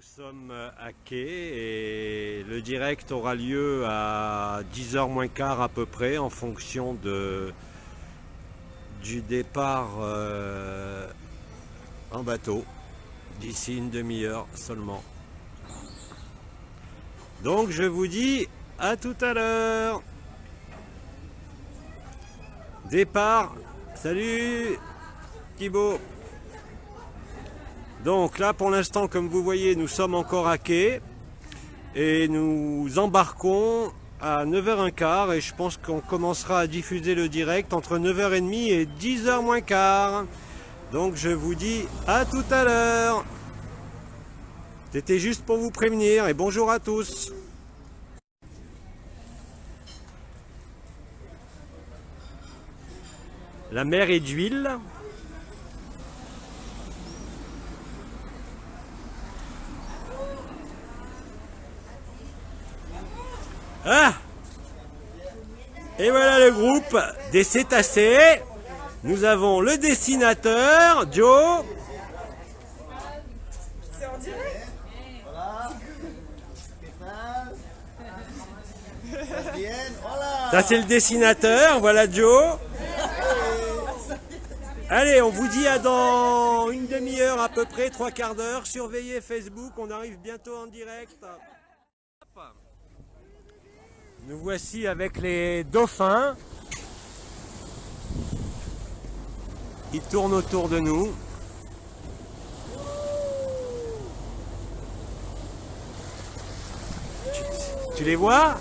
Nous sommes à quai et le direct aura lieu à 10h moins quart à peu près en fonction du départ en bateau d'ici une demi-heure seulement. Donc je vous dis à tout à l'heure. Départ. Salut Thibaut. Donc là pour l'instant comme vous voyez nous sommes encore à quai et nous embarquons à 9h15 et je pense qu'on commencera à diffuser le direct entre 9h30 et 10h moins quart. Donc je vous dis à tout à l'heure. C'était juste pour vous prévenir et bonjour à tous. La mer est d'huile. Ah! Et voilà le groupe des cétacés. Nous avons le dessinateur, Joe. C'est en direct? Voilà. Ça c'est le dessinateur, voilà Joe. Allez, on vous dit à dans une demi-heure à peu près, 3/4 d'heure. Surveillez Facebook, on arrive bientôt en direct. Nous voici avec les dauphins. Ils tournent autour de nous. Tu les vois?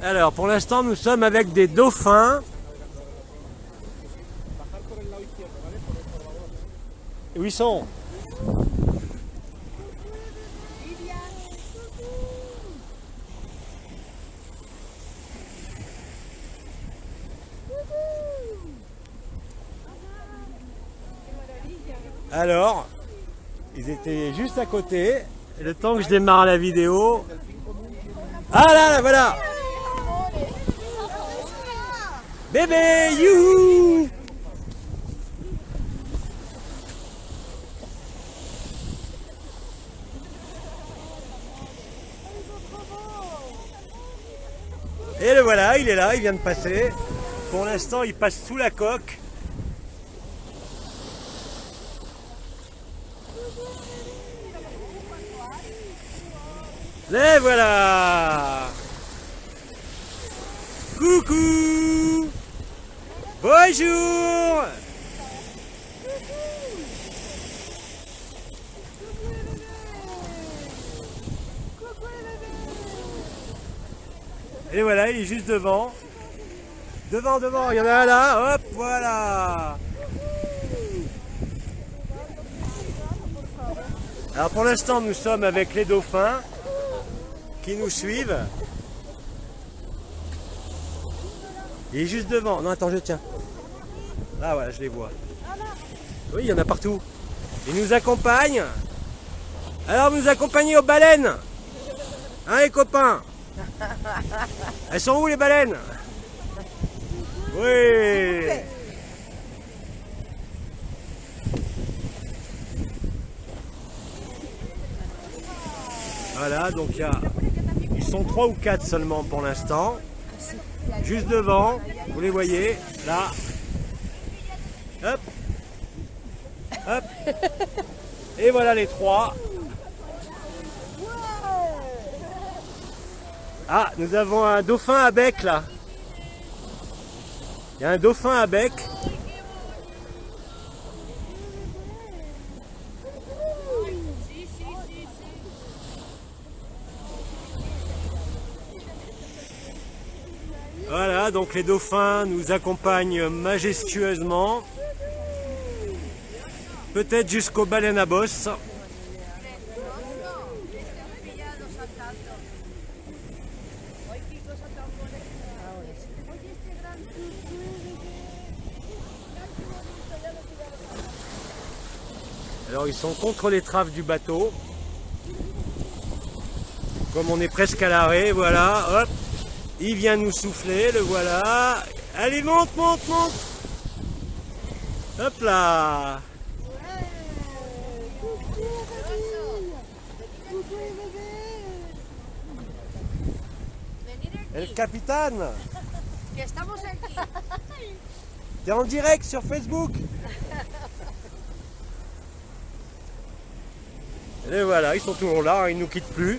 Alors pour l'instant nous sommes avec des dauphins. Où ils sont? Alors, ils étaient juste à côté. Le temps que je démarre la vidéo. Ah là, voilà! Bébé, youhou! Et le voilà, il est là, il vient de passer. Pour l'instant, il passe sous la coque. Et voilà! Coucou! Bonjour! Et voilà, il est juste devant. Devant, il y en a un là, hop, voilà! Alors pour l'instant, nous sommes avec les dauphins qui nous suivent. Il est juste devant. Non, attends, je tiens. Là, voilà, je les vois. Oui, il y en a partout. Ils nous accompagnent. Alors, vous nous accompagnez aux baleines. Hein, les copains? Elles sont où, les baleines? Oui. Voilà, donc ils sont 3 ou 4 seulement pour l'instant. Juste devant, vous les voyez, là. Hop. Hop. Et voilà les 3. Ah, nous avons un dauphin à bec là. Il y a un dauphin à bec. Voilà, donc les dauphins nous accompagnent majestueusement. Peut-être jusqu'aux baleines à bosse. Alors ils sont contre l'étrave du bateau. Comme on est presque à l'arrêt, voilà, hop. Il vient nous souffler, le voilà. Allez, monte, monte, monte. Hop là. El capitaine. Que estamos aquí. T'es en direct sur Facebook. Et voilà, ils sont toujours là, ils nous quittent plus.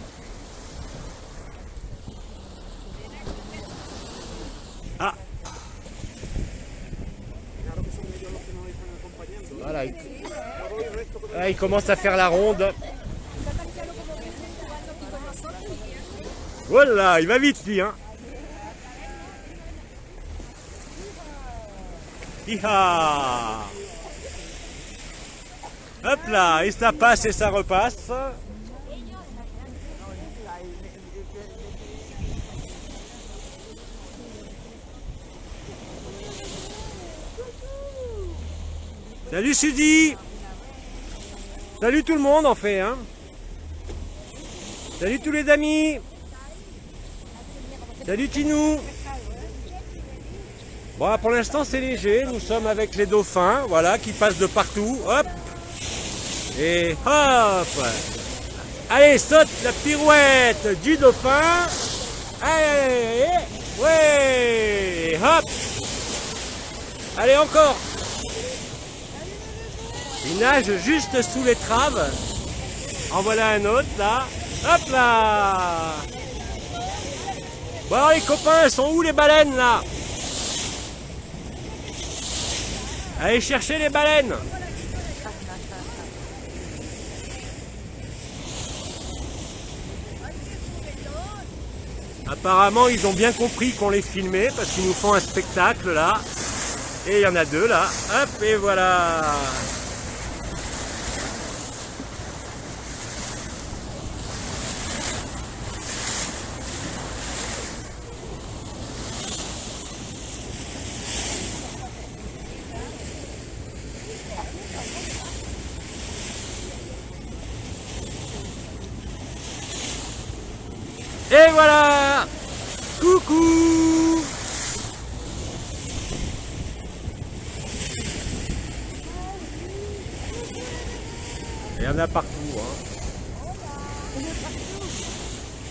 Ah. Voilà, il commence à faire la ronde. Voilà, il va vite lui, hein. Hiha. Hop là, et ça passe et ça repasse. Salut Suzy. Salut tout le monde en fait, hein. Salut tous les amis. Salut Tinou. Bon, pour l'instant c'est léger, nous sommes avec les dauphins, voilà, qui passent de partout, hop. Et hop. Allez, saute la pirouette du dauphin. Allez, ouais, hop. Allez, encore. Il nage juste sous l'étrave. En voilà un autre, là. Hop là. Bon alors les copains, sont où les baleines, là? Allez chercher les baleines. Apparemment, ils ont bien compris qu'on les filmait parce qu'ils nous font un spectacle là. Et il y en a deux là. Hop, et voilà. Et voilà. Coucou. Il y en a partout. Hein.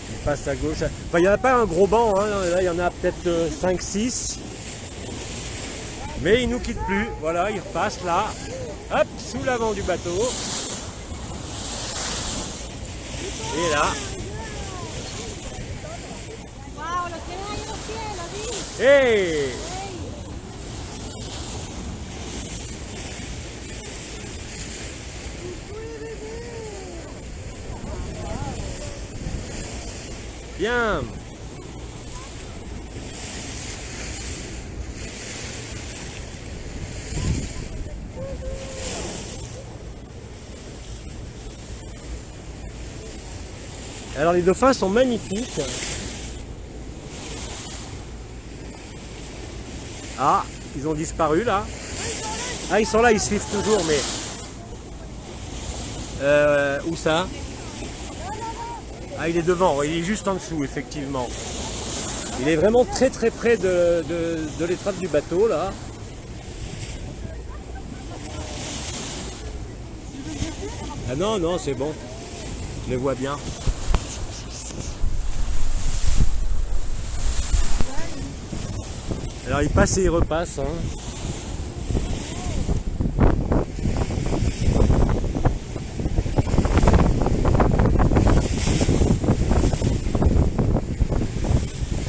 Il passe à gauche. Enfin, il n'y en a pas un gros banc. Hein. Là, il y en a peut-être 5-6. Mais il ne nous quitte plus. Voilà, il repasse là. Hop, sous l'avant du bateau. Et là. Hey! Bien! Alors les dauphins sont magnifiques. Ah, ils ont disparu là. Ah, ils sont là, ils suivent toujours, mais... où ça? Ah, il est devant, il est juste en dessous, effectivement. Il est vraiment très très près de l'étrave du bateau, là. Ah non, non, c'est bon. Je les vois bien. Alors il passe et il repasse. Hein.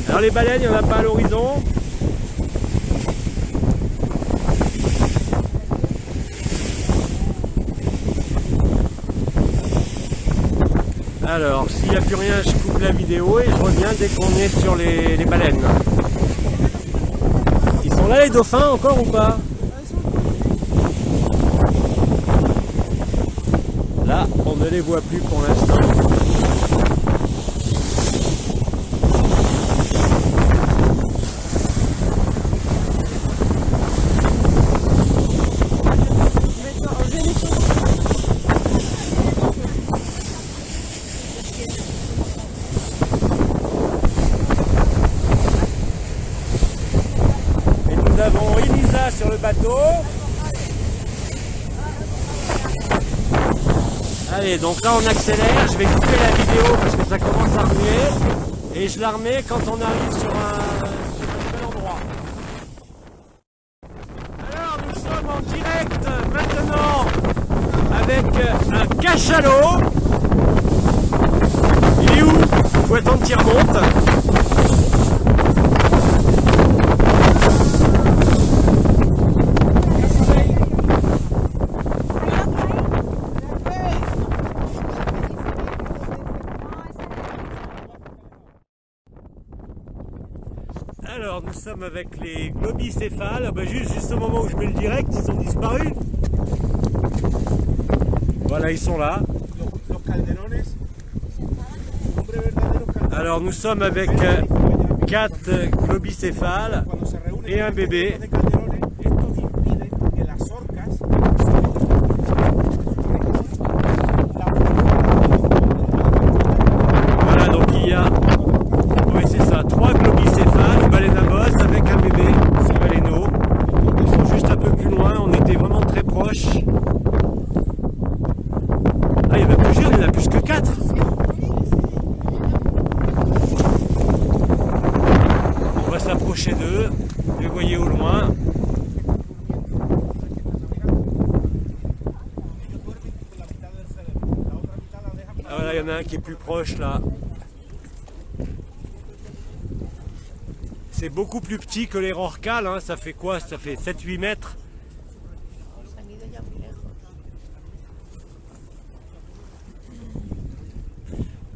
Alors les baleines, il n'y en a pas à l'horizon. Alors s'il n'y a plus rien, je coupe la vidéo et je reviens dès qu'on est sur les baleines. Ils sont là les dauphins encore ou pas? Là, on ne les voit plus pour l'instant. avons Elisa sur le bateau. Allez, donc là on accélère, je vais couper la vidéo parce que ça commence à remuer et je la remets quand on arrive sur un nouvel endroit. Alors nous sommes en direct maintenant avec un cachalot. Il est où? Il faut attendre qu'il remonte. Alors nous sommes avec les globicéphales, juste au moment où je mets le direct, ils sont disparus. Voilà, ils sont là. Alors nous sommes avec 4 globicéphales et un bébé. Voilà, donc il y a, oui c'est ça, 3 globicéphales, baleines à bosse avec un bébé, c'est baleineau. Ils sont juste un peu plus loin, on était vraiment très proches. Ah, il y en a plusieurs, il y en a plus que 4. On va s'approcher d'eux, vous les voyez au loin. Ah, voilà, il y en a un qui est plus proche là. C'est beaucoup plus petit que les rorquals, hein. Ça fait quoi? Ça fait 7-8 mètres.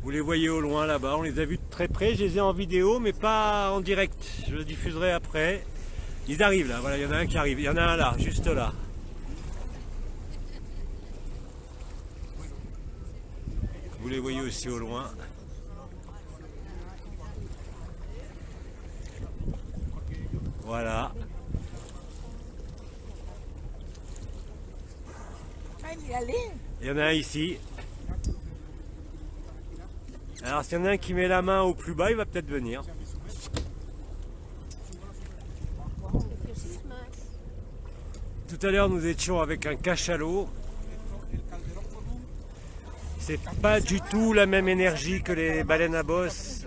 Vous les voyez au loin là-bas, on les a vus de très près, je les ai en vidéo mais pas en direct, je le diffuserai après. Ils arrivent là, voilà, il y en a un qui arrive, il y en a un là, juste là. Vous les voyez aussi au loin. Voilà. Il y en a un ici. Alors s'il y en a un qui met la main au plus bas, il va peut-être venir. Tout à l'heure nous étions avec un cachalot. C'est pas du tout la même énergie que les baleines à bosse,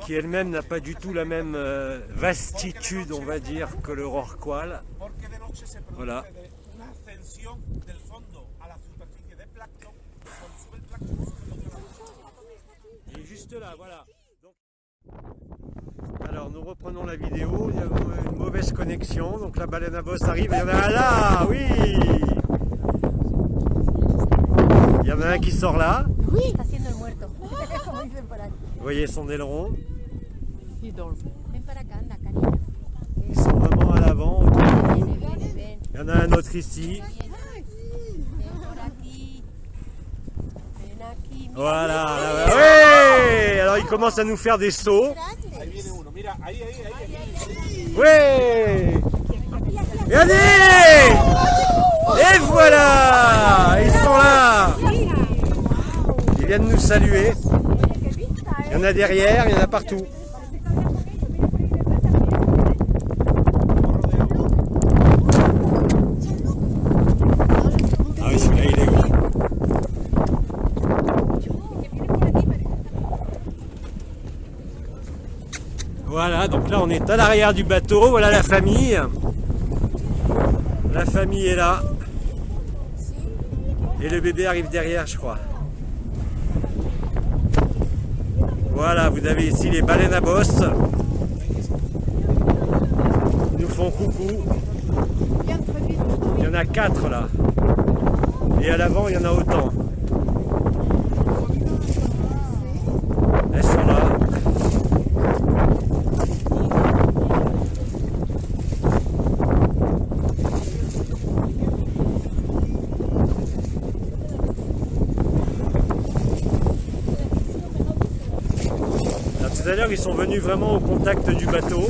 qui elle-même n'a pas du tout la même vastitude, on va dire, que le rorqual. Voilà. Il est juste là, voilà. Alors nous reprenons la vidéo, il y a une mauvaise connexion, donc la baleine à bosse arrive, il y en a un là, oui. Il y en a un qui sort là. Oui, está haciendo el muerto. Como dicen por aquí. Vous voyez son aileron. Ven para acá, anda, cariño. Ils sont vraiment à l'avant. Viene, viene, ven. Il y en a un autre ici. Ven por aquí. Ven aquí. Mira, Voilà. Là, ouais. Alors il commence à nous faire des sauts. Ouais. Regardez. Et voilà. Ils sont là. Ils viennent nous saluer. Il y en a derrière, il y en a partout. Ah oui, celui-là il est grand. Voilà, donc là on est à l'arrière du bateau, voilà la famille. La famille est là. Et le bébé arrive derrière, je crois. Voilà, vous avez ici les baleines à bosse. Ils nous font coucou. Il y en a 4 là. Et à l'avant, il y en a autant. Elles sont là. Tout à l'heure, ils sont venus vraiment au contact du bateau.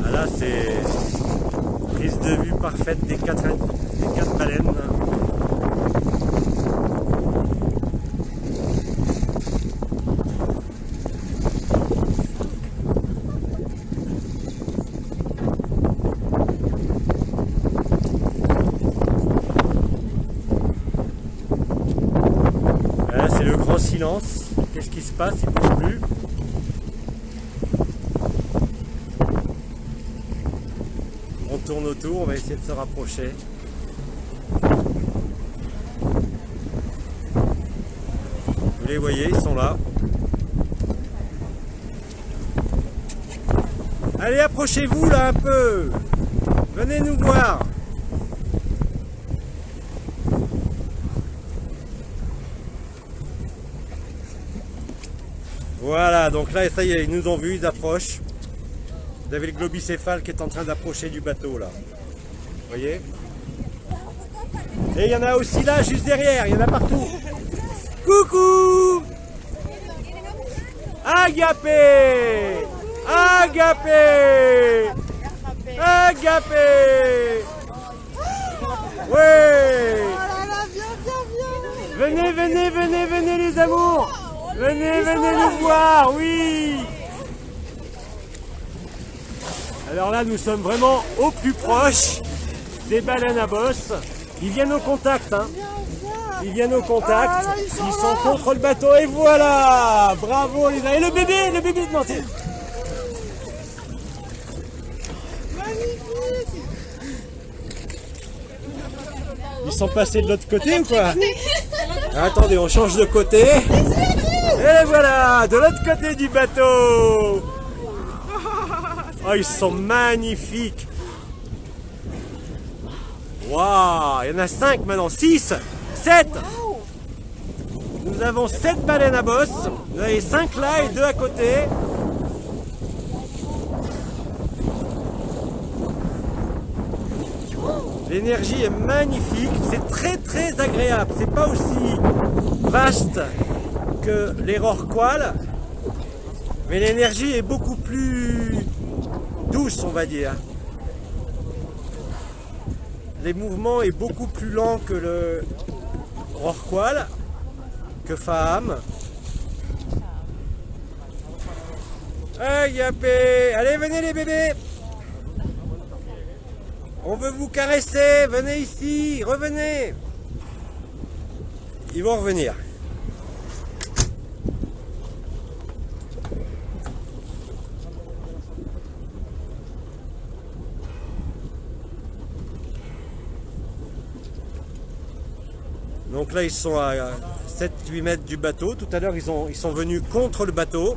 Ah là, c'est Prise de vue parfaite des quatre baleines. Là, c'est le grand silence. Qu'est-ce qui se passe? Il ne bouge plus. On tourne autour, on va essayer de se rapprocher. Vous les voyez, ils sont là. Allez, approchez-vous là un peu. Venez nous voir. Voilà, donc là, ça y est, ils nous ont vus, ils approchent. Vous avez le globicéphale qui est en train d'approcher du bateau là. Vous voyez? Et il y en a aussi là, juste derrière, il y en a partout. Coucou! Agapé! Agapé! Agapé! Ouais! Venez, venez, venez, venez les amours! Venez, venez nous voir, oui! Alors là, nous sommes vraiment au plus proche des baleines à bosse. Ils viennent au contact, hein. Ils viennent au contact. Ils sont contre le bateau et voilà! Bravo les amis. Et le bébé, non, c'est... Ils sont passés de l'autre côté ou quoi? Attendez, on change de côté. Et voilà, de l'autre côté du bateau. Oh, ils sont magnifiques. Waouh, il y en a 5 maintenant, 6, 7. Nous avons 7 baleines à bosse. Vous avez 5 là et 2 à côté. L'énergie est magnifique, c'est très très agréable. C'est pas aussi vaste que les rorquals, mais l'énergie est beaucoup plus douce, on va dire. Les mouvements est beaucoup plus lent que le rorqual, que Faham. Agapé! Allez, venez les bébés! On veut vous caresser, venez ici, revenez. Ils vont revenir. Donc là ils sont à 7-8 mètres du bateau. Tout à l'heure ils sont venus contre le bateau.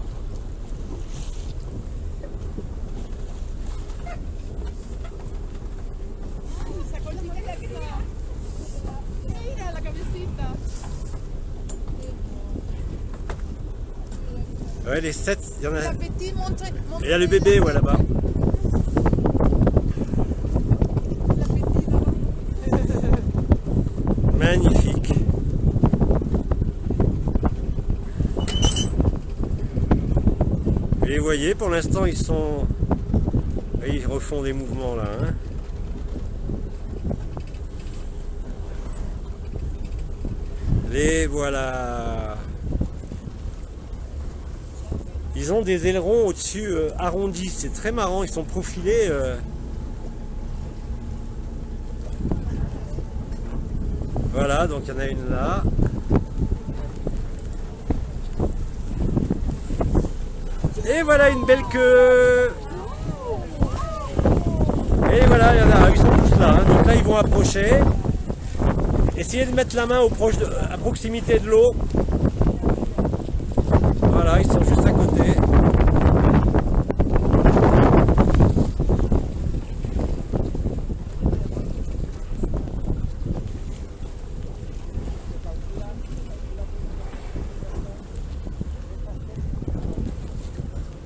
Ouais, les 7, il y en a. Il y a le bébé, ouais, là-bas. Magnifique. Et vous voyez, pour l'instant, ils sont... Ils refont des mouvements, là. Hein. Les voilà. Ils ont des ailerons au-dessus arrondis, c'est très marrant, ils sont profilés. Voilà, donc il y en a une là. Et voilà une belle queue. Et voilà, il y en a, ils sont tous là. Hein. Donc là, ils vont approcher. Essayez de mettre la main à proximité de l'eau. Voilà, ils sont juste à côté.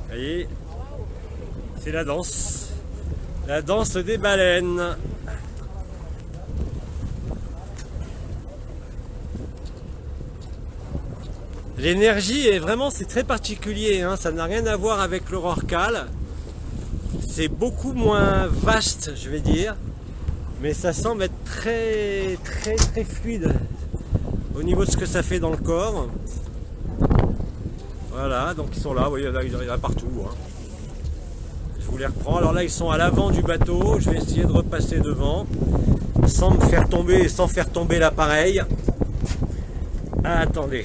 Vous voyez, c'est la danse des baleines. L'énergie est vraiment, c'est très particulier, hein, ça n'a rien à voir avec le rorqual. c'est beaucoup moins vaste, je vais dire, mais ça semble être très fluide au niveau de ce que ça fait dans le corps. Voilà, donc ils sont là, vous voyez, il y en a partout. Hein. Je vous les reprends. Alors là, ils sont à l'avant du bateau. Je vais essayer de repasser devant sans me faire tomber et sans faire tomber l'appareil. Ah, attendez,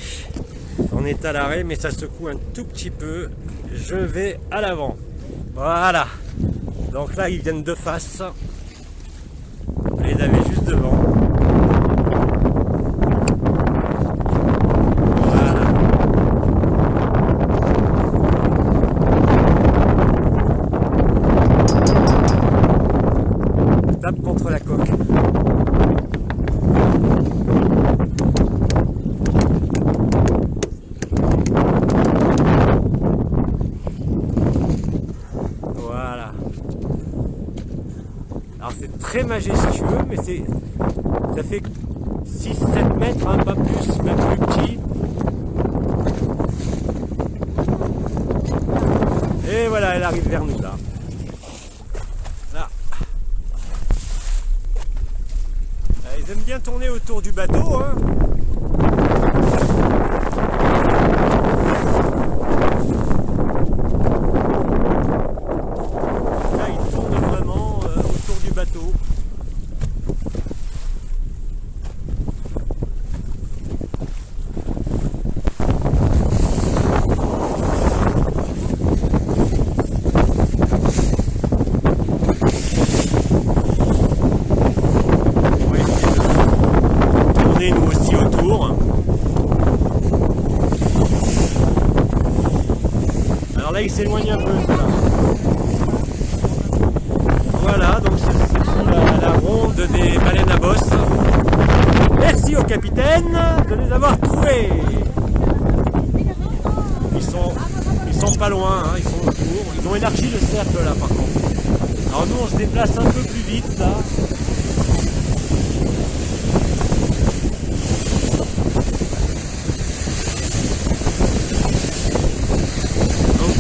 on est à l'arrêt, mais ça secoue un tout petit peu. Je vais à l'avant. Voilà. Donc là, ils viennent de face. Vous les avez juste devant. Tape contre la coque. Voilà. Alors c'est très majestueux, mais ça fait 6-7 mètres, hein, pas plus, même plus petit. Et voilà, elle arrive vers nous là. Ils aiment bien tourner autour du bateau. Hein. Là, ils tournent vraiment autour du bateau. Nous aussi autour. Alors là il s'éloigne un peu là. Voilà, donc c'est la ronde des baleines à bosse. Merci au capitaine de les avoir trouvés. Ils sont pas loin, hein, ils sont autour. Ils ont élargi le cercle là par contre. Alors nous on se déplace un peu plus vite là.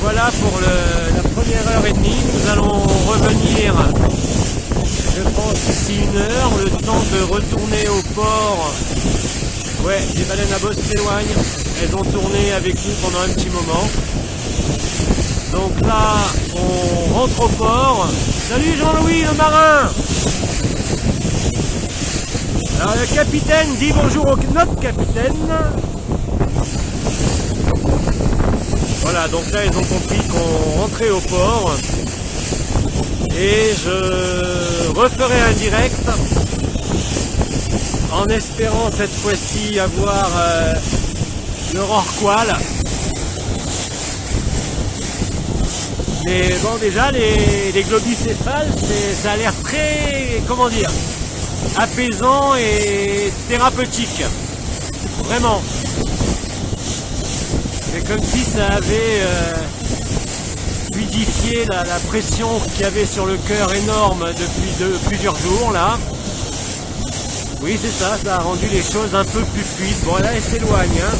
Voilà pour la première heure et demie. Nous allons revenir, je pense, d'ici 1 heure, le temps de retourner au port. Ouais, les baleines à bosse s'éloignent. Elles ont tourné avec nous pendant un petit moment. Donc là, on rentre au port. Salut Jean-Louis, le marin! Alors le capitaine dit bonjour au notre capitaine. Voilà, donc là ils ont compris qu'on rentrait au port et je referai un direct en espérant cette fois-ci avoir le rorqual. Mais bon, déjà les globicéphales, ça a l'air très, comment dire, apaisant et thérapeutique, vraiment. C'est comme si ça avait fluidifié la pression qu'il y avait sur le cœur énorme depuis plusieurs jours là. Oui c'est ça, ça a rendu les choses un peu plus fluides. Bon là elle s'éloigne. Hein.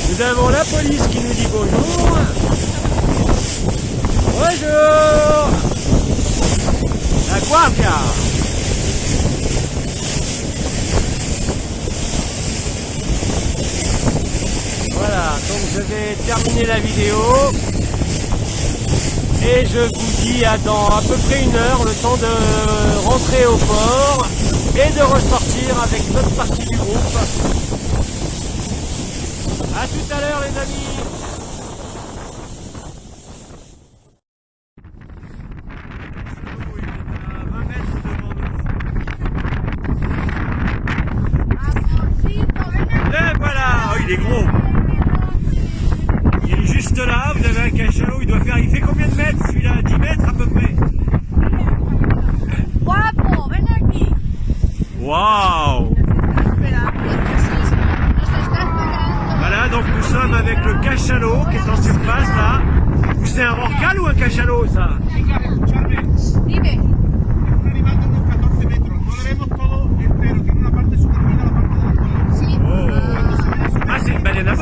Nous avons la police qui nous dit bonjour. Bonjour. La guardia. Voilà, donc je vais terminer la vidéo et je vous dis à dans à peu près 1 heure, le temps de rentrer au port et de ressortir avec notre partie du groupe. A tout à l'heure les amis. Et voilà, oh, il est gros. Il est juste là, vous avez un cachalot, il fait combien de mètres celui-là? 10 mètres à peu près. Guapo, ven aquí. Waouh. Voilà, donc nous sommes avec le cachalot qui est en surface là. C'est un rorqual ou un cachalot ça? Dime. Oh. Ah, c'est une baleine à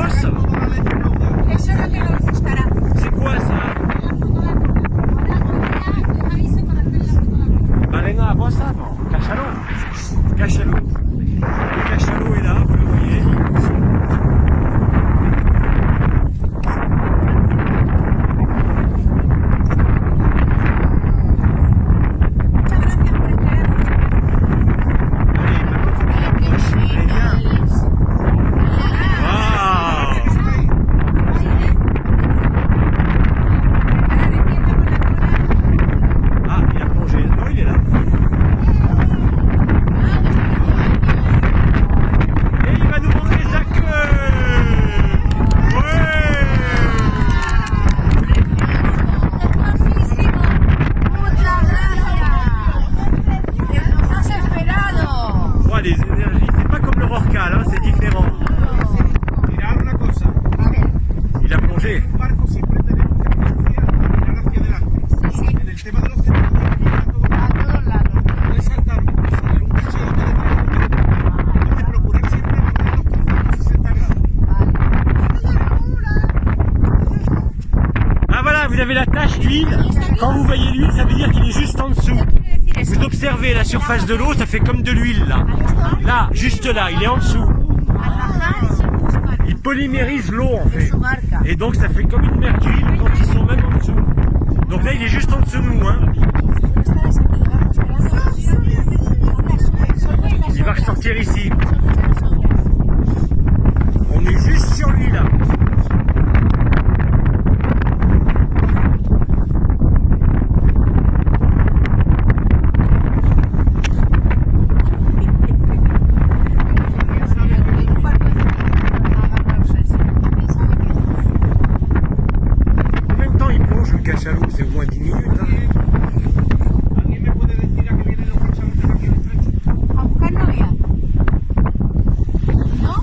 plonger. un barco siempre tenemos que mirar hacia adelante. En el tema de los centros de mirar a todos lados. A todos lados. Puedes saltar sobre un cachado que de procurar siempre mantener los cruzados 60 grados. Ah voilà, vous avez la tache d'huile. Quand vous voyez l'huile, ça veut dire qu'il est juste en dessous. Vous observez la surface de l'eau, ça fait comme de l'huile là. Là, juste là, il est en dessous. Il polymérise l'eau en fait. Et donc ça fait comme une mer d'huile quand ils sont même en dessous. Donc là, il est juste en dessous de nous. Hein. Il va ressortir ici. On est juste sur lui là. Combien de temps il plonge le cachalot? C'est au moins 10 minutes. Hein. ¿Alguien me puede decir a qué vienen los cachados aquí en el estrecho? A buscar novia. ¿No?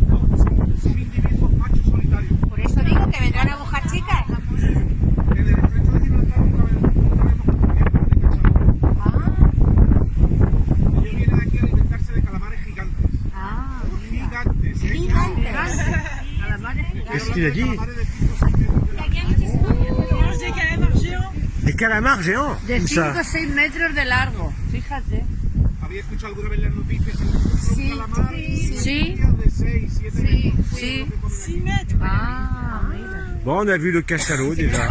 No, son individuos machos solitarios. Por eso digo que vendrán a buscar chicas. En el estrecho de Gibraltar nunca vemos cubiertos de cachados. Ellos vienen aquí a alimentarse de calamares gigantes. Gigantes, ¿eh? Gigantes. Qu'est-ce qu'il a dit? Calamares de 5 o 6 metros de largo. Des calamars géants. De Où 5 ça? o 6 metros de largo. Fíjate. ¿Había escuchado alguna vez las noticias? Un Sí, calamar sí. de 6, 7 metros. Sí. Lo que ponen aquí. Metros. Ah, mira. Bon, on a vu le cachalot déjà.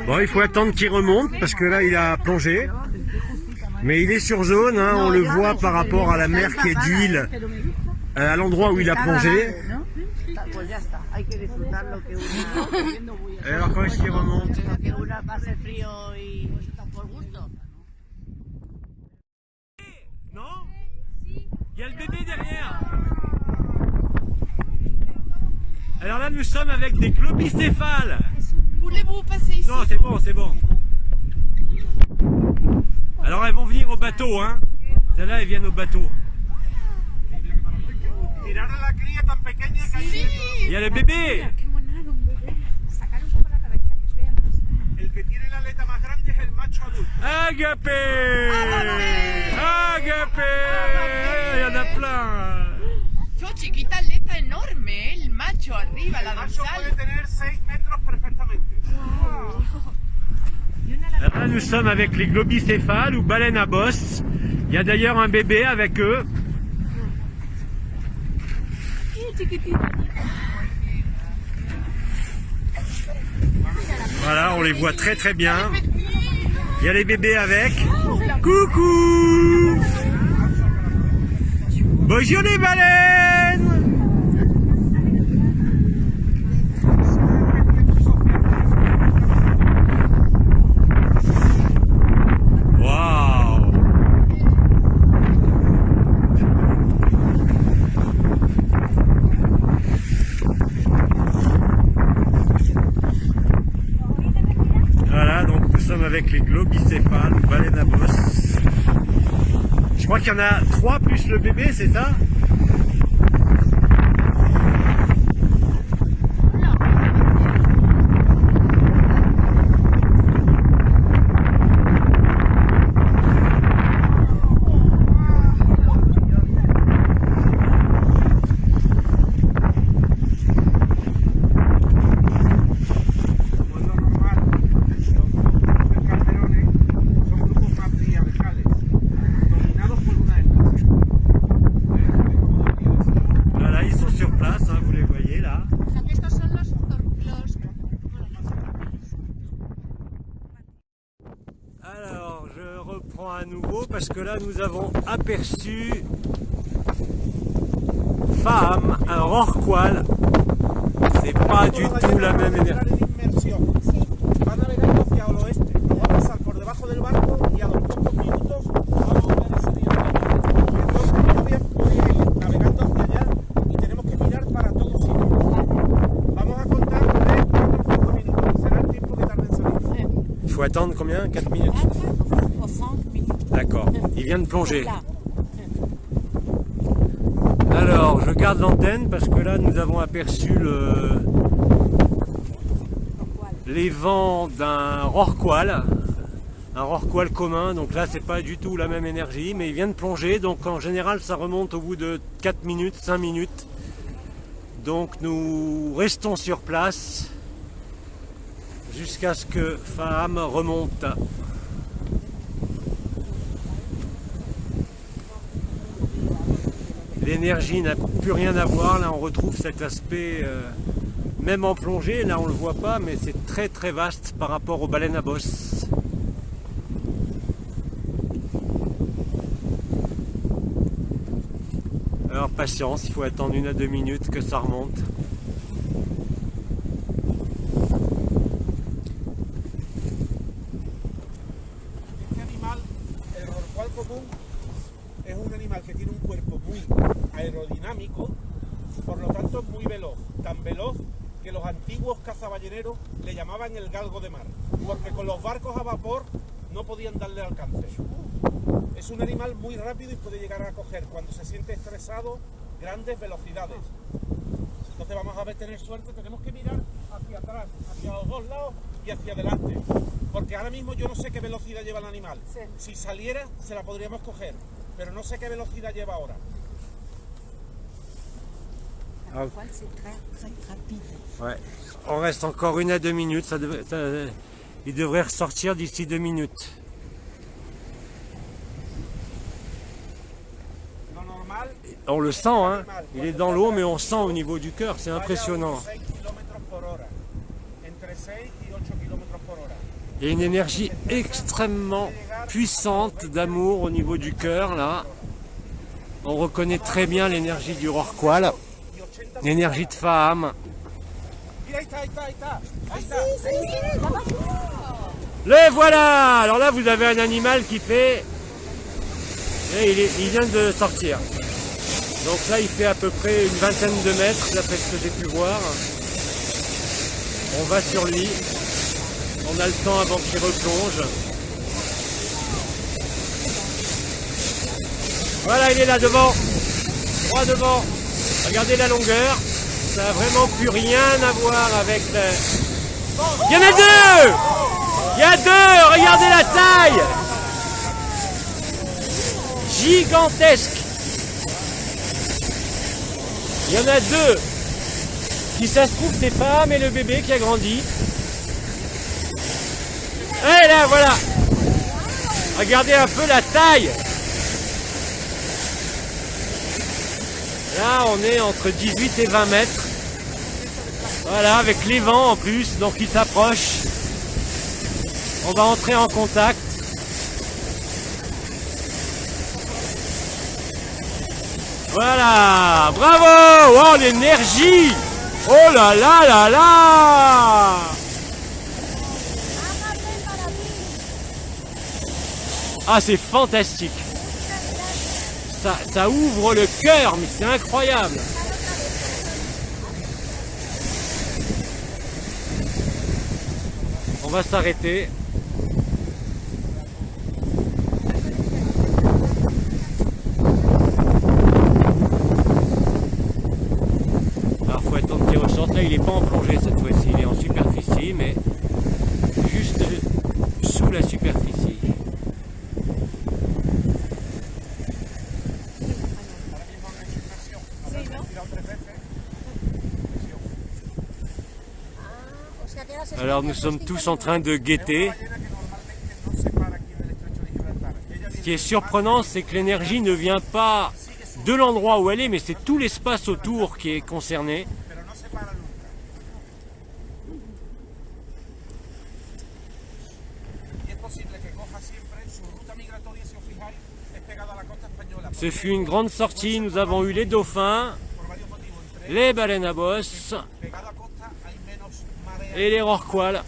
Bon, il faut attendre qu'il remonte parce que là, il a plongé. Mais il est sur zone, hein, on le voit par rapport à la mer qui est d'huile, à l'endroit où il a plongé. Pues ya está, hay que disfrutar lo que uno Et alors quand est-ce qu'il remonte? que una pase frío y por gusto. Non? Il y a le bébé derrière. Alors là, nous sommes avec des globicéphales. Voulez-vous passer ici? Non, c'est bon, c'est bon. Alors elles vont venir au bateau, hein. Celles-là, elles viennent au bateau. Mirar a la cría tan pequeña que hay Il y a le bébé. Qué monado, un bebé. Sacar un poco la cabeza, que se vea más. el que tiene la aleta más grande es el macho adulto. Agapé. Agapé. Il y en a plein. Yo, chiquita, aleta enorme, ¿eh? El macho arriba, la El macho puede dorsal. tener 6 metros perfectamente. Alors là, nous sommes avec les globicéphales ou baleines à bosse. Il y a d'ailleurs un bébé avec eux. Voilà, on les voit très très bien. Il y a les bébés avec. Coucou! Bonjour les baleines! Waouh! Voilà, donc nous sommes avec les globicéphales, baleines à bosse. Je crois qu'il y en a 3 plus le bébé, c'est ça? Como es lo normal, los calderones son grupos matriarcales, dominados por una especie. Voilà, ils sont sur place, hein, vous les voyez là. Estos son los... Alors, je reprends à nouveau parce que là, nous avons aperçu femme, un rorqual. C'est pas du tout la même énergie. En inmersión. Va navegando hacia el oeste. Nos va a pasar por debajo del barco y a los pocos minutos vamos a ver ese viento. Entonces podía ir navegando hacia allá y tenemos que mirar para todos sitios. Vamos a contar 3, 4, 5 minutos. Será el tiempo que tarde en salir. Il faut attendre combien? 4 minutes? O 5 minutos. D'accord. Il vient de plonger. Alors, Alors je garde l'antenne parce que là nous avons aperçu les vents d'un rorqual. Un rorqual commun, donc là c'est pas du tout la même énergie, mais il vient de plonger, donc en général ça remonte au bout de 4 minutes, 5 minutes. Donc nous restons sur place jusqu'à ce que Faham remonte. L'énergie n'a plus rien à voir, là on retrouve cet aspect, même en plongée, là on le voit pas, mais c'est très très vaste par rapport aux baleines à bosse. Alors patience, il faut attendre 1 à 2 minutes que ça remonte. Este animal, el rorcual común, es un animal que tiene un cuerpo muy aerodinámico, por lo tanto es muy veloz, tan veloz que los antiguos cazaballeneros le llamaban el galgo de mar, porque con los barcos a vapor no podían darle alcance. Es un animal muy rápido y puede llegar a coger, cuando se siente estresado, grandes velocidades. Entonces vamos a tener suerte, tenemos que mirar hacia atrás, hacia los dos lados y hacia adelante. Porque ahora mismo yo no sé qué velocidad lleva el animal. Si saliera, se la podríamos coger, pero no sé qué velocidad lleva ahora. Ouais. On reste encore 1 à 2 minutes, il devrait ressortir d'ici 2 minutes. On le sent, hein. Il est dans l'eau, mais on sent au niveau du cœur, c'est impressionnant. Il y a une énergie extrêmement puissante d'amour au niveau du cœur, là. On reconnaît très bien l'énergie du rorqual, l'énergie de Faham. Le voilà! Alors là, vous avez un animal qui fait... Et il vient de sortir. Donc là, il fait à peu près une vingtaine de mètres, d'après ce que j'ai pu voir. On va sur lui. On a le temps avant qu'il replonge. Voilà, il est là devant. Droit devant. Regardez la longueur. Ça n'a vraiment plus rien à voir avec le... Il y en a deux! Il y a deux! Regardez la taille! Gigantesque! Il y en a deux. Si ça se trouve, c'est Faham et le bébé qui a grandi. Et là, voilà. Regardez un peu la taille. Là, on est entre 18 et 20 mètres. Voilà, avec les vents en plus, donc il s'approche. On va entrer en contact. Voilà, bravo! Oh, l'énergie! Oh là là là là! Ah, c'est fantastique! Ça ouvre le cœur, mais c'est incroyable! On va s'arrêter. Là, il n'est pas en plongée cette fois-ci, il est en superficie, mais juste sous la superficie. Alors nous sommes tous en train de guetter. Ce qui est surprenant, c'est que l'énergie ne vient pas de l'endroit où elle est, mais c'est tout l'espace autour qui est concerné. Ce fut une grande sortie, nous avons eu les dauphins, les baleines à bosse et les rorquals.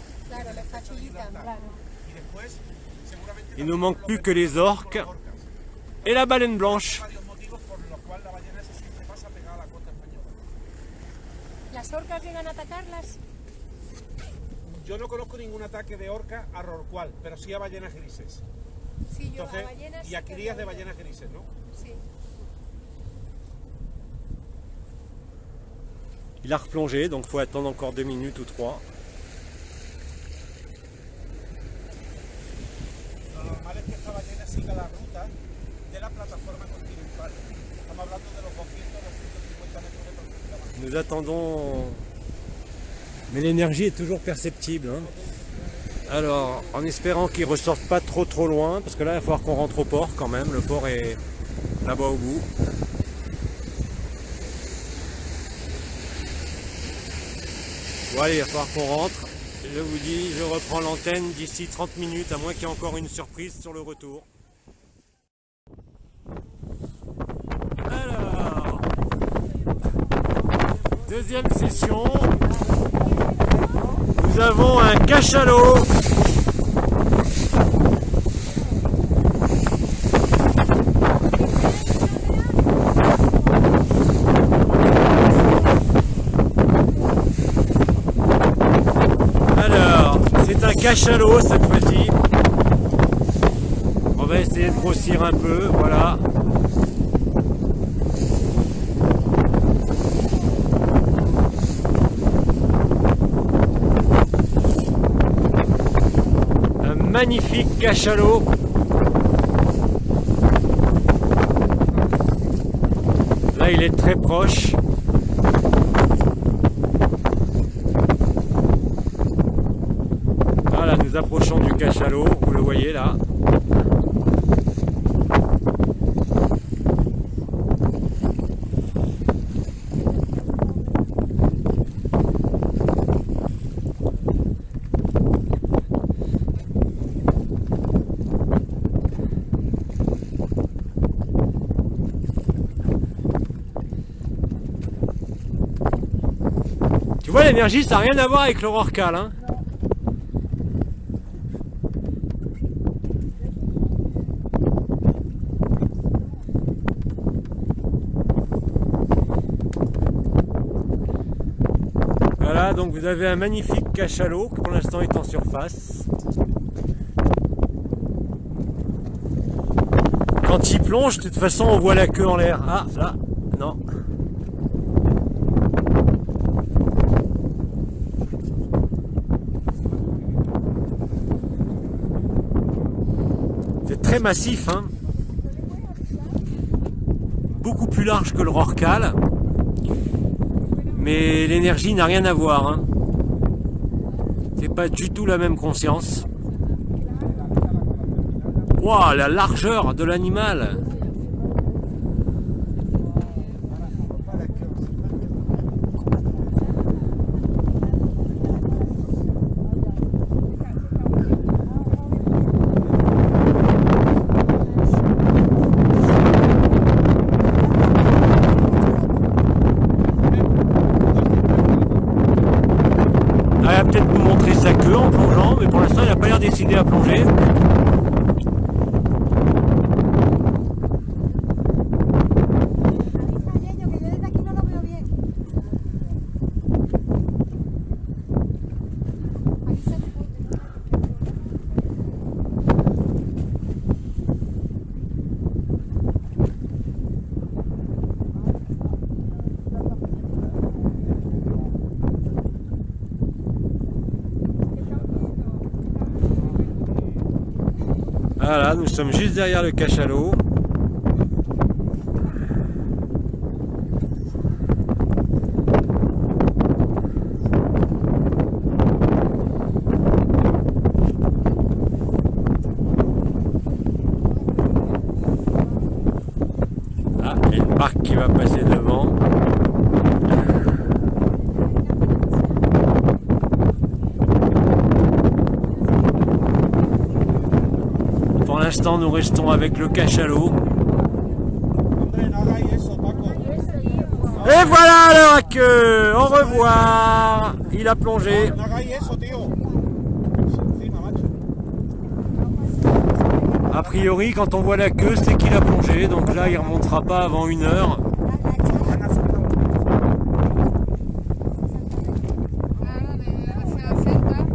Il ne nous manque plus que les orques et la baleine blanche. ¿Las orcas llegan a atacarlas? Yo no conozco ningún ataque de orca a rorcual, pero sí a ballenas grises. Sí, yo Entonces, a ballenas. y a sí que crías de veo. ballenas grises, ¿no? Sí. Il a replongé, donc il faut attendre encore 2 minutes ou 3. Lo normal es que esta ballena siga la ruta de la plataforma continental. Estamos hablando de los 200-250 metros de profundidad. Nous attendons, mais l'énergie est toujours perceptible, hein. Alors, en espérant qu'ils ne ressortent pas trop loin, parce que là, il va falloir qu'on rentre au port quand même. Le port est là-bas au bout. Bon, allez, il va falloir qu'on rentre. Je vous dis, je reprends l'antenne d'ici 30 minutes, à moins qu'il y ait encore une surprise sur le retour. Alors, deuxième session. Nous avons un cachalot. Alors, c'est un cachalot cette fois-ci. On va essayer de grossir un peu, voilà. Magnifique cachalot. Là, il est très proche. Voilà, nous approchons du cachalot, vous le voyez là. Tu vois, l'énergie, ça n'a rien à voir avec le rorqual, hein. Voilà, donc vous avez un magnifique cachalot qui pour l'instant est en surface. Quand il plonge, de toute façon, on voit la queue en l'air. Ah, là, non. C'est très massif, hein. Beaucoup plus large que le rorqual. Mais l'énergie n'a rien à voir, hein. C'est pas du tout la même conscience. Waouh, la largeur de l'animal. Il va peut-être nous montrer sa queue en plongeant, mais pour l'instant il n'a pas l'air décidé à plonger. Voilà, nous sommes juste derrière le cachalot. Ah, il y a une barque qui va passer devant. Pour l'instant, nous restons avec le cachalot. Et voilà la queue. Au revoir. Il a plongé. A priori, quand on voit la queue, c'est qu'il a plongé. Donc là, il ne remontera pas avant 1 heure.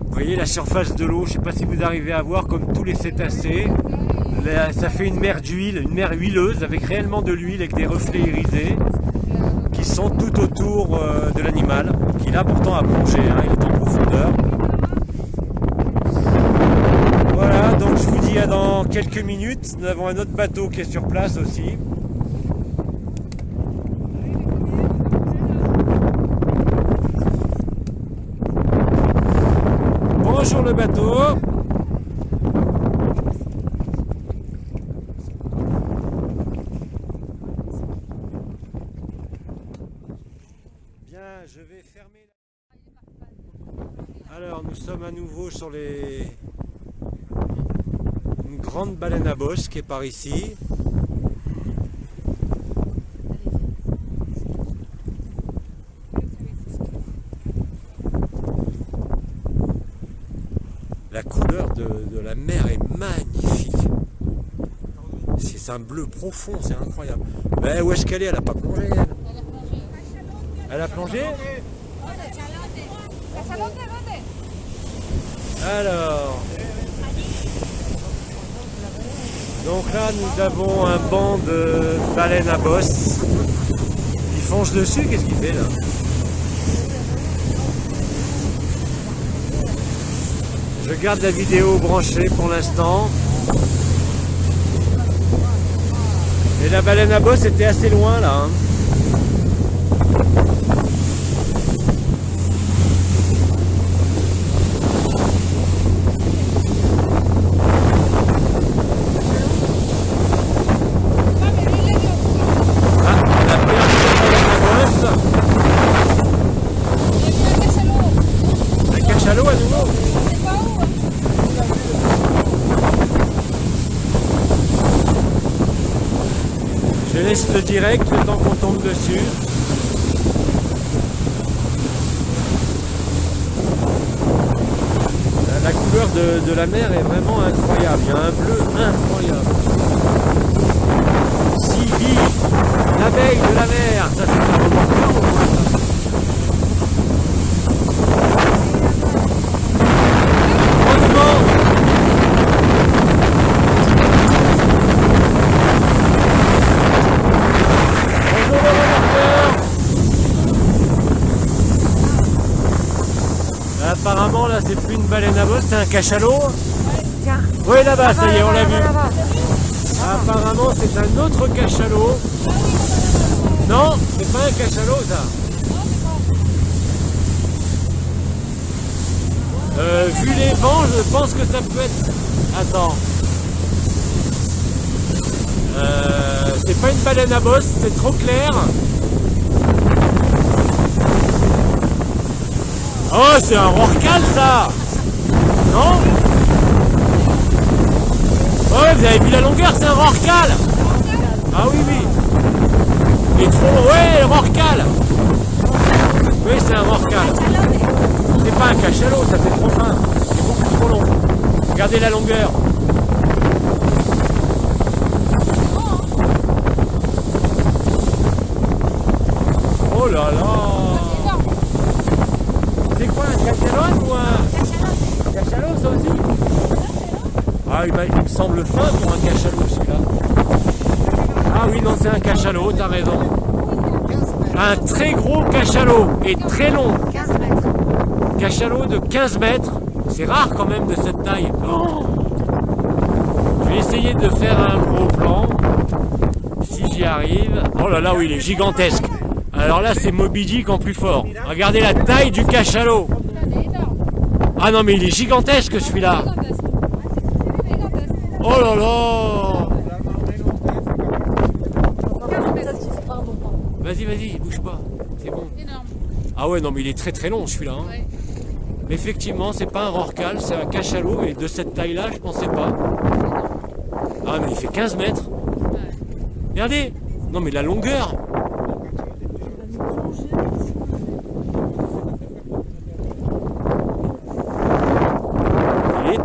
Vous voyez la surface de l'eau, je ne sais pas si vous arrivez à voir, comme tous les cétacés, là, ça fait une mer d'huile, une mer huileuse avec réellement de l'huile avec des reflets irisés qui sont tout autour de l'animal, qui là pourtant a plongé, hein, il est en profondeur. Voilà, donc je vous dis à dans quelques minutes. Nous avons un autre bateau qui est sur place aussi. Bonjour le bateau. Bien, je vais fermer. Alors, nous sommes à nouveau sur une grande baleine à bosse qui est par ici. La couleur de la mer est magnifique. C'est un bleu profond, c'est incroyable. Mais où est-ce qu'elle est? Elle n'a pas plongé, elle. Elle a plongé? Alors, donc là nous avons un banc de baleines à bosse. Il fonce dessus, qu'est-ce qu'il fait là? Je garde la vidéo branchée pour l'instant. Et la baleine à bosse était assez loin là. Hein. Je laisse le direct le temps qu'on tombe dessus. La couleur de la mer est vraiment incroyable. Il y a un bleu incroyable. Sylvie, l'abeille de la mer. Ça c'est un remonteur ou quoi ça? Apparemment là c'est plus une baleine à bosse, c'est un cachalot. Tiens. Oui là-bas, ça y est, on l'a vu. Apparemment c'est un autre cachalot. Non, c'est pas un cachalot ça. Vu les vents, je pense que ça peut être... Attends. C'est pas une baleine à bosse, c'est trop clair. Oh, c'est un rorqual ça! Non? Oh, vous avez vu la longueur, c'est un rorqual! Ah oui, oui. Il est trop... Ouais, le rorqual! Oui, c'est un rorqual. C'est pas un cachalot, ça fait trop fin. C'est beaucoup trop long. Regardez la longueur. Oh là là! C'est quoi, un cachalot ou un cachalot ça aussi? Ah il me semble fin pour un cachalot celui-là. Ah oui non c'est un cachalot, t'as raison. Un très gros cachalot et très long. 15 mètres. Cachalot de 15 mètres. C'est rare quand même de cette taille. Oh, je vais essayer de faire un gros plan. Si j'y arrive. Oh là là oui il est gigantesque. Alors là c'est Moby Dick en plus fort. Regardez la taille du cachalot. Ah non mais il est gigantesque celui-là. Oh là là. Vas-y, vas-y, bouge pas. C'est bon. Ah ouais non mais il est très très long celui-là. Hein. Effectivement c'est pas un rorqual, c'est un cachalot. Et de cette taille-là je pensais pas. Ah mais il fait 15 mètres. Regardez. Non mais la longueur.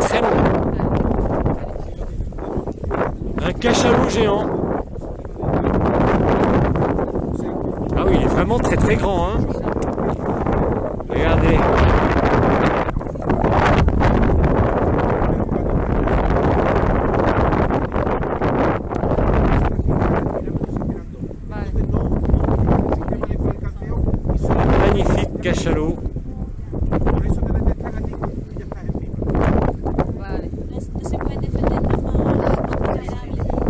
Très long. Un cachalot géant. Ah oui, il est vraiment très très grand. Hein. Regardez. cachalot. Por eso te detectan a ti y ya estás encima. Vale. No se puede defender de forma vulnerable.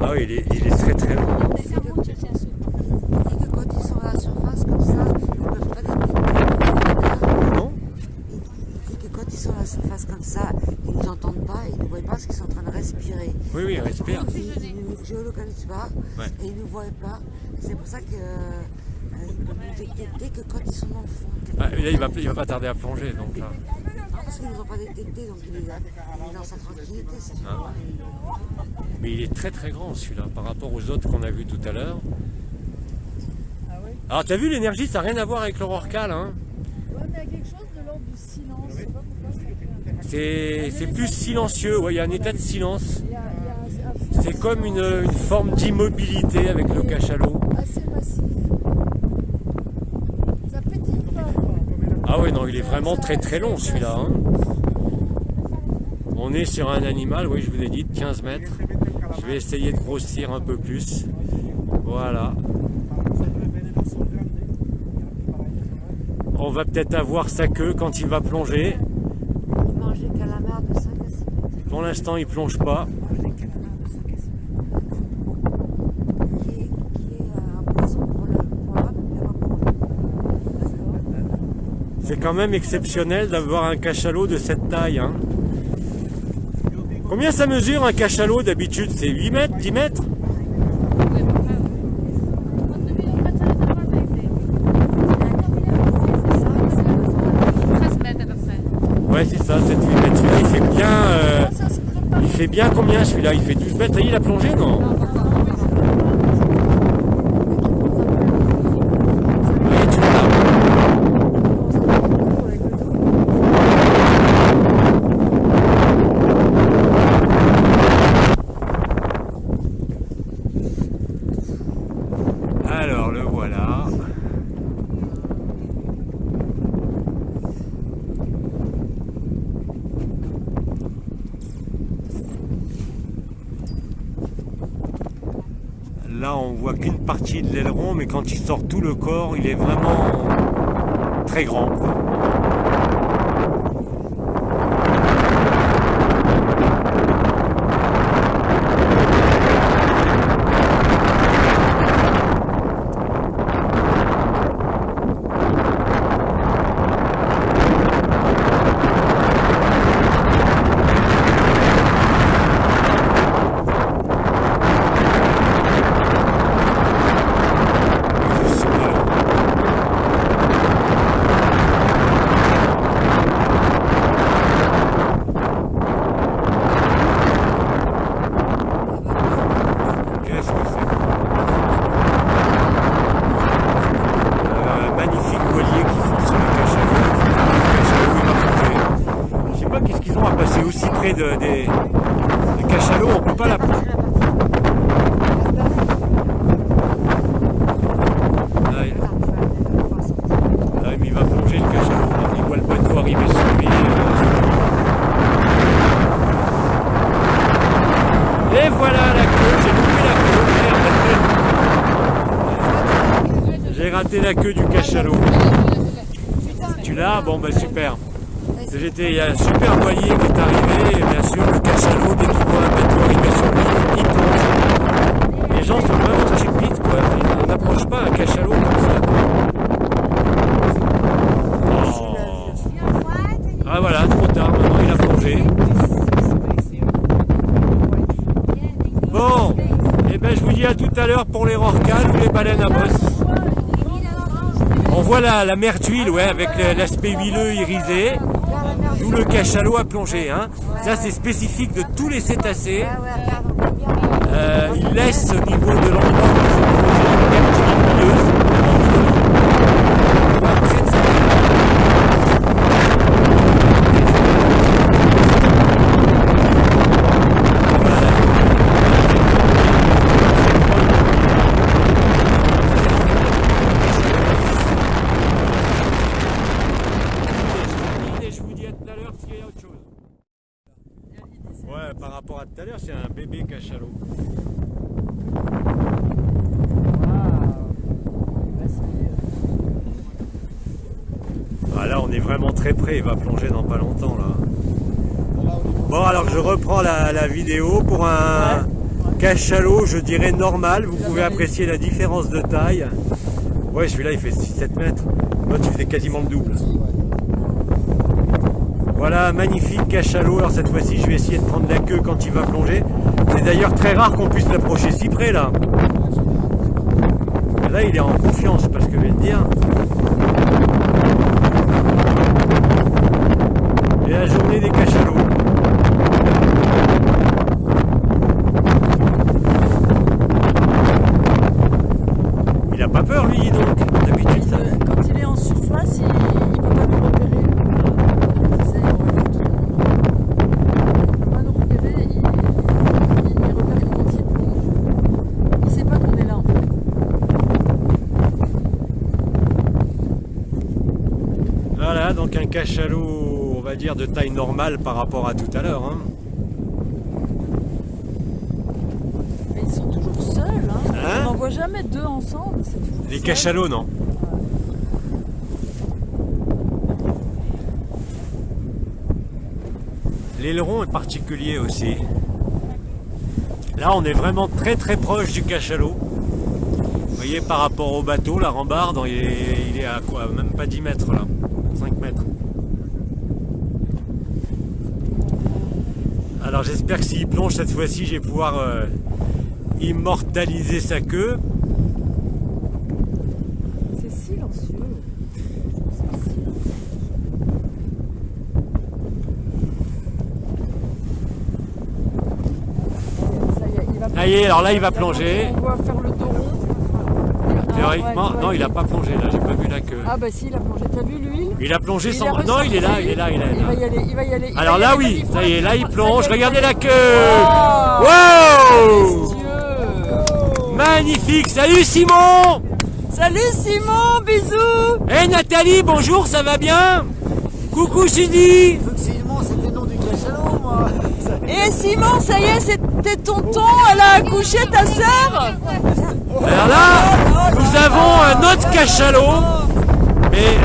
Ah oui, il est très très long. Detecta mucho ese asunto. Et que quand ils sont à la surface comme ça, ils ne peuvent pas détecter. Non? Et que quand ils sont à la surface comme ça, ils ne nous entendent pas, ils ne voient pas parce qu'ils sont en train de respirer. Oui, oui, il respire. Ils ne nous géolocalisent pas Ouais. et ils ne nous voient pas. C'est pour ça qu'ils peuvent nous détecter que quand ils sont dans le fond. Ah, là, il va pas tarder à plonger, donc là. Non, parce qu'ils ne nous ont pas détectés, donc il est dans sa tranquillité. Si tu veux. Ah. Mais il est très très grand celui-là par rapport aux autres qu'on a vus tout à l'heure. Alors t'as vu, l'énergie, ça n'a rien à voir avec le rorqual, hein. Ouais, mais il y a quelque chose de l'ordre du silence. Je sais pas pourquoi ça fait. C'est plus silencieux, ouais, il y a un état de silence. Il y a un fond C'est comme une forme d'immobilité avec le cachalot. assez massif. Ça pétille pas. Ah ouais, non, il est vraiment très très long celui-là, hein. On est sur un animal, oui, je vous l'ai dit, de 15 mètres. Je vais essayer de grossir un peu plus. Voilà. On va peut-être avoir sa queue quand il va plonger. Ils mangent des calamars de 5 à 6 mètres. Pour l'instant, il plonge pas. Ils mangent des calamars de 5 à 6 mètres. Qui est un poison pour l'homme, mais pas pour nous. C'est quand même exceptionnel d'avoir un cachalot de cette taille, hein. Combien ça mesure un cachalot d'habitude? C'est 8 mètres, 10 mètres? Ouais, c'est ça, 7-8 mètres. Celui-là, il fait bien combien celui-là? Il fait 12 mètres. Ça y est, il a plongé, non? Ouais, tu l'as. Alors, le voilà. Là, on voit qu'une partie de l'aileron, mais quand il sort tout le corps, il est vraiment très grand, quoi. Qu'est-ce que c'est? Magnifique voilier qui font sur le cachalot. Le cachalot, il va plonger. Je sais pas qu'est-ce qu'ils ont à passer aussi près des cachalots, on peut pas la prendre. Là, mais il va plonger le cachalot. Il voit le bateau arriver sur lui. Et voilà la queue, j'ai loupé la queue, merde. J'ai raté la queue du cachalot. Tu l'as? Bon ben super. Il y a un super voilier qui est arrivé, et bien sûr le cachalot, dès qu'il voit un bateau arriver sur lui, il plonge. Les gens sont vraiment stupides, quoi. On n'approche pas un cachalot comme ça, quoi. Oh. Ah voilà, trop tard, maintenant il a plongé. Bon, et ben je vous dis à tout à l'heure pour les rorquals ou les baleines à bosse. On voit la mer d'huile, ouais, avec l'aspect huileux irisé, d'où le cachalot a plongé, hein. Ça c'est spécifique de tous les cétacés. Il laisse au niveau de l'endroit où c'est plongé une mer d'huile huileuse. On voit très très bien. Ouais, par rapport à tout à l'heure, c'est un bébé cachalot. on est vraiment très près, il va plonger dans pas longtemps là. Bon, alors je reprends la vidéo pour un cachalot, je dirais normal. Vous pouvez apprécier la différence de taille. Ouais, celui-là il fait 6-7 mètres. L'autre il fait quasiment le double. Voilà, magnifique cachalot. Alors cette fois-ci, je vais essayer de prendre la queue quand il va plonger. C'est d'ailleurs très rare qu'on puisse l'approcher si près là. Là, il est en confiance parce que je vais te dire. Et la journée des cachalots. Il a pas peur lui donc. D'habitude ça. Quand il est en surface, il ne peut pas nous repérer. Il ne peut pas nous repérer, il repère comment il plonge. Il ne sait pas qu'on est là en fait. Voilà, donc un cachalot, on va dire de taille normale par rapport à tout à l'heure. Hein. Mais ils sont toujours seuls. Hein. Hein? On n'en voit jamais deux ensemble. C'est toujours Les seul. cachalots, non. L'aileron est particulier aussi. Là, on est vraiment très très proche du cachalot. Vous voyez, par rapport au bateau, la rambarde, il est à quoi? Même pas 10 mètres là, 5 mètres. Alors j'espère que s'il plonge cette fois-ci, je vais pouvoir immortaliser sa queue. C'est silencieux. Ça y est, il va Ça y est, alors là il va plonger. On va faire le dos rond. Théoriquement, ouais, non, il n'a pas plongé là, j'ai pas vu la queue. Ah bah si, il a plongé. T'as vu l'huile? Il a plongé sans. a Non, il est là, ressorti. il est là, il est Il là. va y aller, il va y aller. il Alors va y là, aller, oui, vas-y, ça y est, là il ça plonge. y est, Regardez la Oh, queue. Wow! Dieu. Magnifique. Salut Simon. Salut Simon, bisous. Hey Nathalie, bonjour, ça va bien? Coucou Sidi. Simon, c'était le nom du cachalot, moi. Et Simon, ça y est, c'était tonton, elle a accouché ta sœur. Alors là, nous avons un autre cachalot, mais